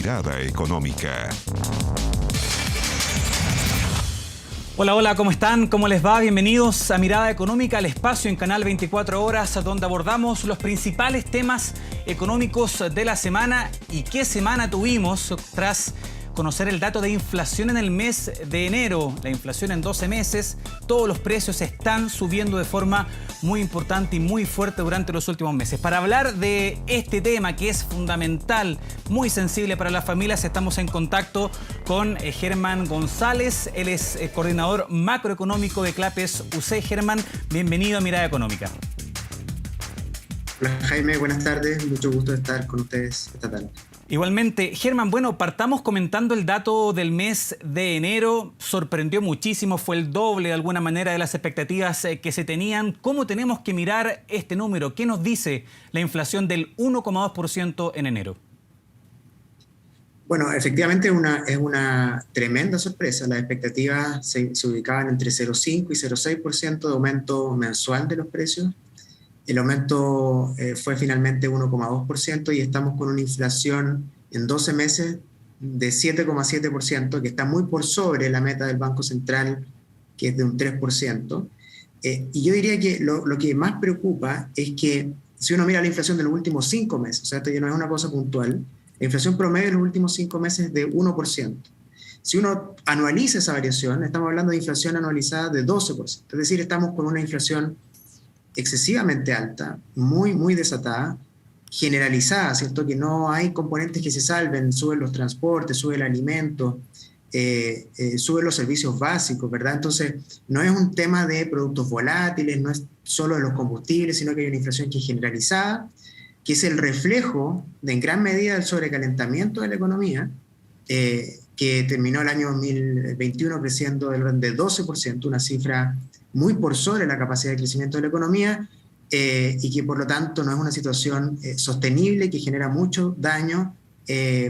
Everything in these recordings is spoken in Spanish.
Mirada Económica. Hola, hola, ¿cómo están? ¿Cómo les va? Bienvenidos a Mirada Económica, el espacio en Canal 24 Horas, donde abordamos los principales temas económicos de la semana. ¿Y qué semana tuvimos tras conocer el dato de inflación en el mes de enero? La inflación en 12 meses, todos los precios están subiendo de forma muy importante y muy fuerte durante los últimos meses. Para hablar de este tema que es fundamental, muy sensible para las familias, estamos en contacto con Germán González. Él es coordinador macroeconómico de Clapes UC. Germán, bienvenido a Mirada Económica. Hola Jaime, buenas tardes. Mucho gusto de estar con ustedes esta tarde. Igualmente, Germán, bueno, partamos comentando el dato del mes de enero. Sorprendió muchísimo, fue el doble de alguna manera de las expectativas que se tenían. ¿Cómo tenemos que mirar este número? ¿Qué nos dice la inflación del 1,2% en enero? Bueno, efectivamente es una tremenda sorpresa. Las expectativas se ubicaban entre 0,5 y 0,6% de aumento mensual de los precios. El aumento fue finalmente 1,2% y estamos con una inflación en 12 meses de 7,7%, que está muy por sobre la meta del Banco Central, que es de un 3%. Y yo diría que lo que más preocupa es que si uno mira la inflación de los últimos 5 meses, o sea, esto ya no es una cosa puntual, la inflación promedio de los últimos 5 meses es de 1%. Si uno anualiza esa variación, estamos hablando de inflación anualizada de 12%. Es decir, estamos con una inflación excesivamente alta, muy desatada, generalizada, ¿cierto? Que no hay componentes que se salven, suben los transportes, sube el alimento, suben los servicios básicos, ¿verdad? Entonces, no es un tema de productos volátiles, no es solo de los combustibles, sino que hay una inflación que es generalizada, que es el reflejo de, en gran medida, del sobrecalentamiento de la economía, que terminó el año 2021 creciendo de 12%, una cifra muy por sobre la capacidad de crecimiento de la economía, y que por lo tanto no es una situación sostenible, que genera mucho daño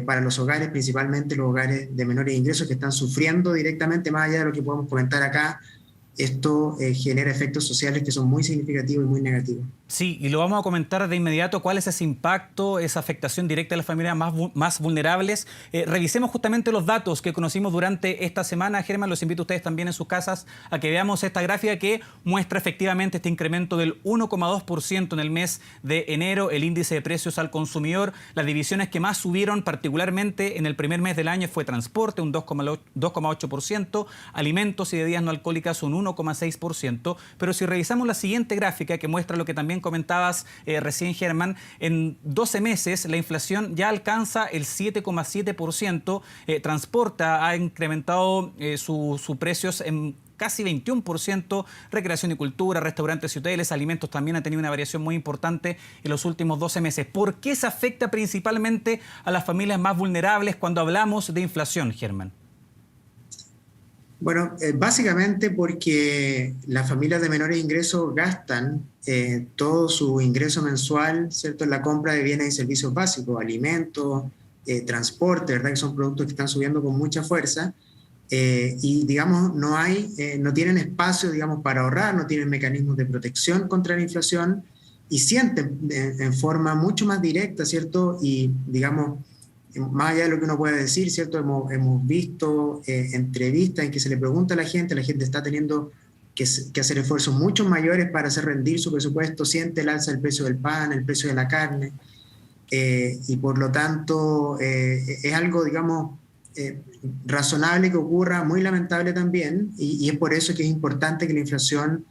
para los hogares, principalmente los hogares de menores ingresos, que están sufriendo directamente, más allá de lo que podemos comentar acá. Esto genera efectos sociales que son muy significativos y muy negativos. Sí, y lo vamos a comentar de inmediato. ¿Cuál es ese impacto, esa afectación directa a las familias más vulnerables? Revisemos justamente los datos que conocimos durante esta semana. Germán, los invito a ustedes también en sus casas a que veamos esta gráfica que muestra efectivamente este incremento del 1,2% en el mes de enero, el índice de precios al consumidor. Las divisiones que más subieron particularmente en el primer mes del año fue transporte, un 2,8%, alimentos y bebidas no alcohólicas, un 1,6%. Pero si revisamos la siguiente gráfica que muestra lo que también comentabas recién, Germán, en 12 meses la inflación ya alcanza el 7,7%. Transporte ha incrementado sus precios en casi 21%, recreación y cultura, restaurantes y hoteles, alimentos también han tenido una variación muy importante en los últimos 12 meses. ¿Por qué se afecta principalmente a las familias más vulnerables cuando hablamos de inflación, Germán? Bueno, básicamente porque las familias de menores ingresos gastan todo su ingreso mensual, ¿cierto?, en la compra de bienes y servicios básicos, alimentos, transporte, ¿verdad?, que son productos que están subiendo con mucha fuerza, y digamos no tienen espacio, digamos, para ahorrar, no tienen mecanismos de protección contra la inflación y sienten en forma mucho más directa, ¿cierto?, y digamos, más allá de lo que uno puede decir, ¿cierto? Hemos visto entrevistas en que se le pregunta a la gente está teniendo que hacer esfuerzos mucho mayores para hacer rendir su presupuesto, siente el alza del precio del pan, el precio de la carne, y por lo tanto es algo, digamos, razonable que ocurra, muy lamentable también, y es por eso que es importante que la inflación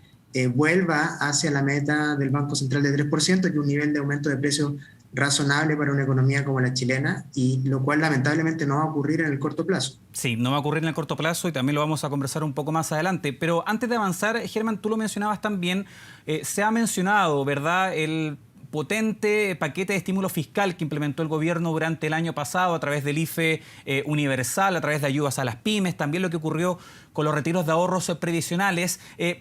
vuelva hacia la meta del Banco Central de 3%, que es un nivel de aumento de precios razonable para una economía como la chilena, y lo cual lamentablemente no va a ocurrir en el corto plazo. Sí, no va a ocurrir en el corto plazo y también lo vamos a conversar un poco más adelante. Pero antes de avanzar, Germán, tú lo mencionabas también, se ha mencionado, ¿verdad?, el potente paquete de estímulo fiscal que implementó el gobierno durante el año pasado a través del IFE universal, a través de ayudas a las pymes, también lo que ocurrió con los retiros de ahorros previsionales.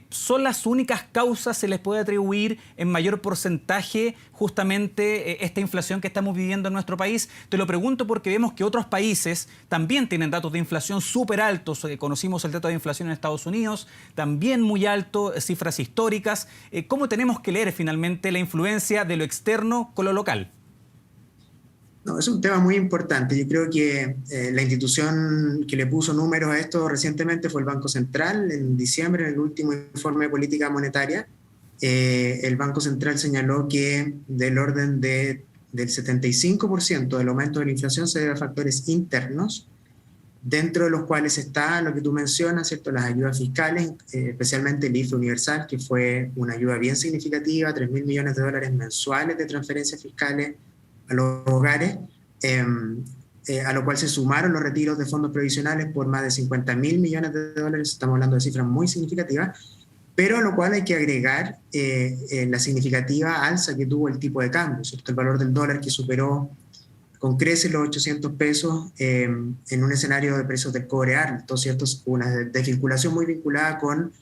¿Son las únicas causas, se les puede atribuir en mayor porcentaje justamente esta inflación que estamos viviendo en nuestro país? Te lo pregunto porque vemos que otros países también tienen datos de inflación súper altos. Conocimos el dato de inflación en Estados Unidos, también muy alto, cifras históricas. ¿Cómo tenemos que leer finalmente la influencia de lo externo con lo local? No, es un tema muy importante. Yo creo que la institución que le puso números a esto recientemente fue el Banco Central. En diciembre, en el último informe de política monetaria, el Banco Central señaló que del 75% del aumento de la inflación se debe a factores internos, dentro de los cuales está lo que tú mencionas, ¿cierto? Las ayudas fiscales, especialmente el IFE universal, que fue una ayuda bien significativa, $3.000 millones mensuales de transferencias fiscales a los hogares, a lo cual se sumaron los retiros de fondos previsionales por más de $50.000 millones, estamos hablando de cifras muy significativas, pero a lo cual hay que agregar la significativa alza que tuvo el tipo de cambio, ¿cierto? El valor del dólar que superó con creces los 800 pesos en un escenario de precios del cobre alto, ¿cierto? Una desvinculación muy vinculada con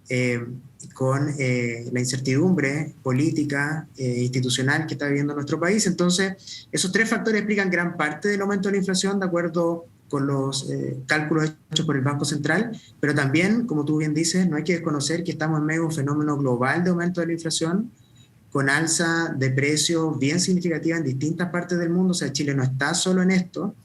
la incertidumbre política institucional que está viviendo nuestro país. Entonces, esos tres factores explican gran parte del aumento de la inflación, de acuerdo con los cálculos hechos por el Banco Central, pero también, como tú bien dices, no hay que desconocer que estamos en medio de un fenómeno global de aumento de la inflación, con alza de precios bien significativa en distintas partes del mundo. O sea, Chile no está solo en esto.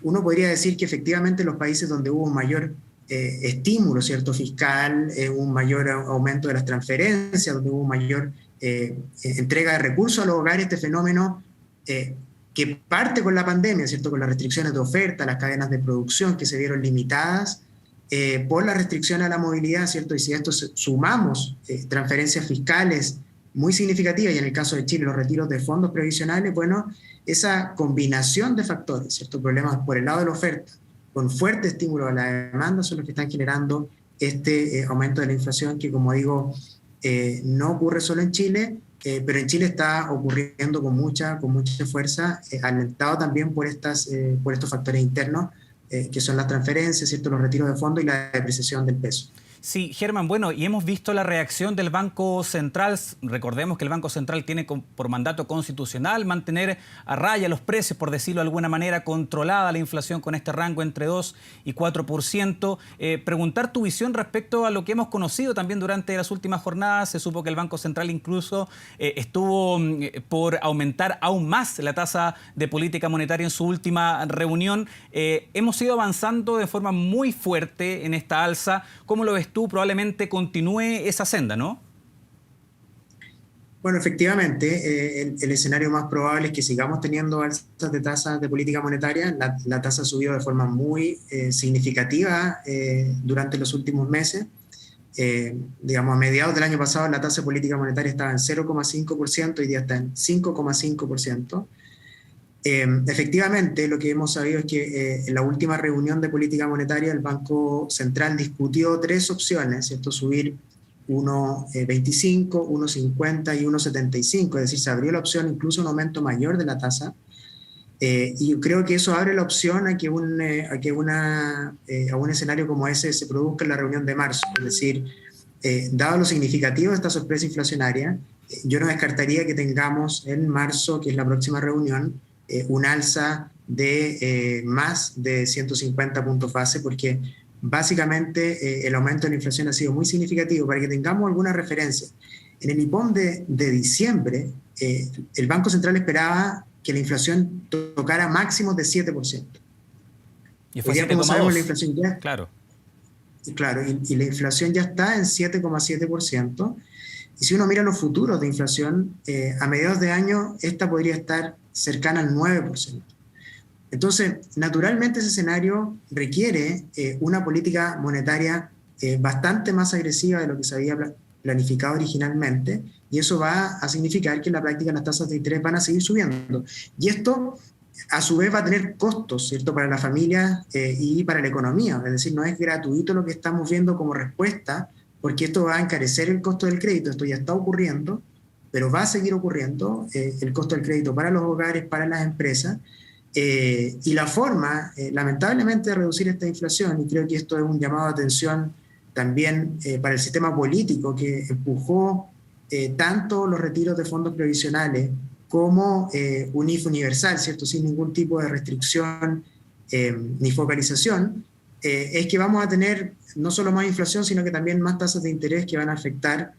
Uno podría decir que efectivamente los países donde hubo un mayor estímulo, ¿cierto?, fiscal, un mayor aumento de las transferencias, donde hubo mayor entrega de recursos a los hogares, este fenómeno que parte con la pandemia, ¿cierto?, con las restricciones de oferta, las cadenas de producción que se vieron limitadas por la restricción a la movilidad, ¿cierto? Y si a esto sumamos transferencias fiscales muy significativa, y en el caso de Chile los retiros de fondos previsionales, bueno, esa combinación de factores, ¿cierto? Problemas por el lado de la oferta, con fuerte estímulo a la demanda, son los que están generando este aumento de la inflación que, como digo, no ocurre solo en Chile, pero en Chile está ocurriendo con mucha fuerza, alentado también por estos factores internos, que son las transferencias, ¿cierto?, los retiros de fondos y la depreciación del peso. Sí, Germán, bueno, y hemos visto la reacción del Banco Central. Recordemos que el Banco Central tiene por mandato constitucional mantener a raya los precios, por decirlo de alguna manera, controlada la inflación con este rango entre 2 y 4%. Preguntar tu visión respecto a lo que hemos conocido también durante las últimas jornadas. Se supo que el Banco Central incluso estuvo por aumentar aún más la tasa de política monetaria en su última reunión. Hemos ido avanzando de forma muy fuerte en esta alza. ¿Cómo lo ves tú? Probablemente continúe esa senda, ¿no? Bueno, efectivamente, el escenario más probable es que sigamos teniendo alzas de tasas de política monetaria. La tasa ha subido de forma muy significativa durante los últimos meses. Digamos, a mediados del año pasado la tasa de política monetaria estaba en 0,5%, hoy día está en 5,5%. Efectivamente, lo que hemos sabido es que en la última reunión de política monetaria el Banco Central discutió tres opciones, ¿cierto? Subir 1,25, 1,50 y 1,75, es decir, se abrió la opción incluso un aumento mayor de la tasa, y creo que eso abre la opción a que un escenario como ese se produzca en la reunión de marzo, es decir, dado lo significativo de esta sorpresa inflacionaria, yo no descartaría que tengamos en marzo, que es la próxima reunión, un alza de más de 150 puntos base, porque básicamente el aumento de la inflación ha sido muy significativo. Para que tengamos alguna referencia, en el IPOM de diciembre, el Banco Central esperaba que la inflación tocara máximos de 7%. Y fue 7,2%. Como sabemos, la inflación ya... Claro. Claro, y la inflación ya está en 7,7%. Y si uno mira los futuros de inflación, a mediados de año, esta podría estar cercana al 9%. Entonces, naturalmente ese escenario requiere una política monetaria bastante más agresiva de lo que se había planificado originalmente, y eso va a significar que en la práctica las tasas de interés van a seguir subiendo. Y esto, a su vez, va a tener costos, ¿cierto?, para la familia y para la economía. Es decir, no es gratuito lo que estamos viendo como respuesta, porque esto va a encarecer el costo del crédito. Esto ya está ocurriendo, pero va a seguir ocurriendo, el costo del crédito para los hogares, para las empresas, y la forma, lamentablemente, de reducir esta inflación, y creo que esto es un llamado de atención también para el sistema político que empujó tanto los retiros de fondos previsionales como un IFE universal, ¿cierto?, sin ningún tipo de restricción ni focalización, es que vamos a tener no solo más inflación, sino que también más tasas de interés que van a afectar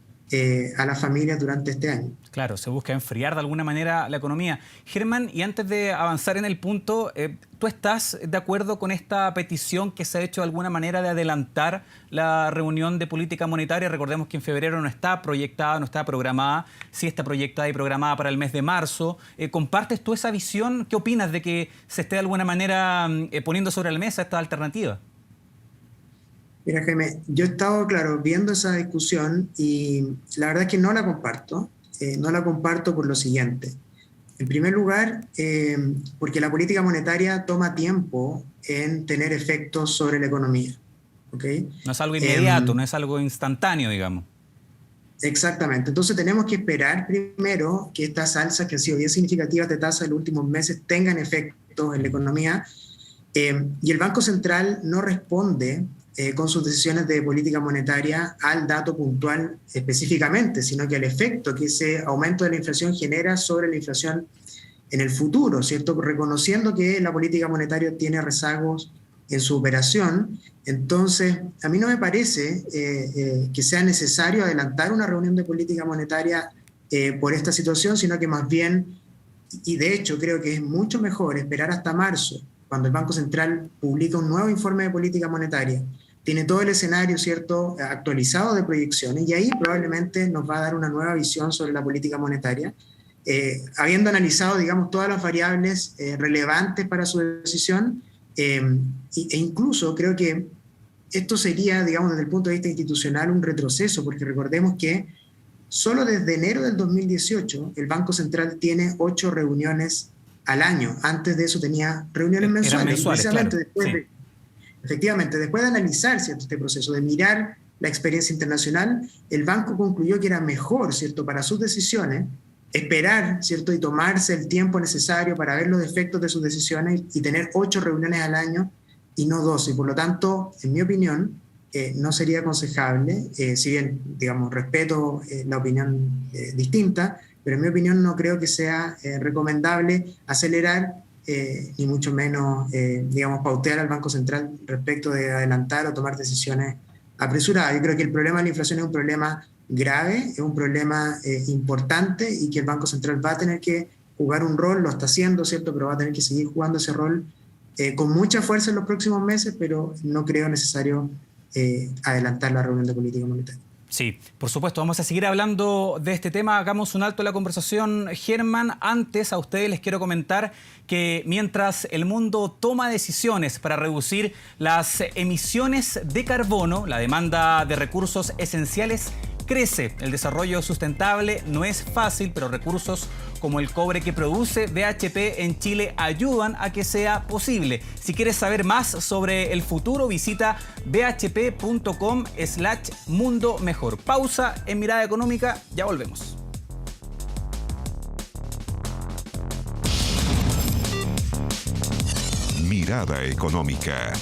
a las familias durante este año. Claro, se busca enfriar de alguna manera la economía. Germán, y antes de avanzar en el punto, ¿tú estás de acuerdo con esta petición que se ha hecho de alguna manera de adelantar la reunión de política monetaria? Recordemos que en febrero no está proyectada, no está programada, sí está proyectada y programada para el mes de marzo. ¿Compartes tú esa visión? ¿Qué opinas de que se esté de alguna manera poniendo sobre la mesa esta alternativa? Mira, Jaime, yo he estado, claro, viendo esa discusión y la verdad es que no la comparto. No la comparto por lo siguiente. En primer lugar, porque la política monetaria toma tiempo en tener efectos sobre la economía. ¿Okay? No es algo inmediato, no es algo instantáneo, digamos. Exactamente. Entonces tenemos que esperar primero que estas alzas que han sido bien significativas de tasa en los últimos meses tengan efectos en la economía. Y el Banco Central no responde con sus decisiones de política monetaria al dato puntual específicamente, sino que al efecto que ese aumento de la inflación genera sobre la inflación en el futuro, ¿cierto? Reconociendo que la política monetaria tiene rezagos en su operación. Entonces, a mí no me parece que sea necesario adelantar una reunión de política monetaria por esta situación, sino que más bien, y de hecho creo que es mucho mejor esperar hasta marzo, cuando el Banco Central publica un nuevo informe de política monetaria, tiene todo el escenario, ¿cierto?, actualizado de proyecciones, y ahí probablemente nos va a dar una nueva visión sobre la política monetaria, habiendo analizado, digamos, todas las variables relevantes para su decisión, e incluso creo que esto sería, digamos, desde el punto de vista institucional un retroceso, porque recordemos que solo desde enero del 2018 el Banco Central tiene 8 reuniones al año. Antes de eso tenía reuniones mensuales. Claro. Efectivamente, después de analizar, ¿cierto?, este proceso, de mirar la experiencia internacional, el banco concluyó que era mejor, ¿cierto?, para sus decisiones, esperar, ¿cierto?, y tomarse el tiempo necesario para ver los efectos de sus decisiones y tener 8 reuniones al año y no 12. Y por lo tanto, en mi opinión, no sería aconsejable, si bien, digamos, respeto la opinión distinta, pero en mi opinión no creo que sea recomendable acelerar ni mucho menos, digamos, pautear al Banco Central respecto de adelantar o tomar decisiones apresuradas. Yo creo que el problema de la inflación es un problema grave, es un problema importante, y que el Banco Central va a tener que jugar un rol, lo está haciendo, ¿cierto?, pero va a tener que seguir jugando ese rol con mucha fuerza en los próximos meses, pero no creo necesario adelantar la reunión de política monetaria. Sí, por supuesto, vamos a seguir hablando de este tema. Hagamos un alto en la conversación, Germán. Antes, a ustedes les quiero comentar que mientras el mundo toma decisiones para reducir las emisiones de carbono, la demanda de recursos esenciales crece. El desarrollo sustentable no es fácil, pero recursos como el cobre que produce BHP en Chile ayudan a que sea posible. Si quieres saber más sobre el futuro, visita bhp.com/mundo mejor. Pausa en Mirada Económica, ya volvemos. Mirada Económica.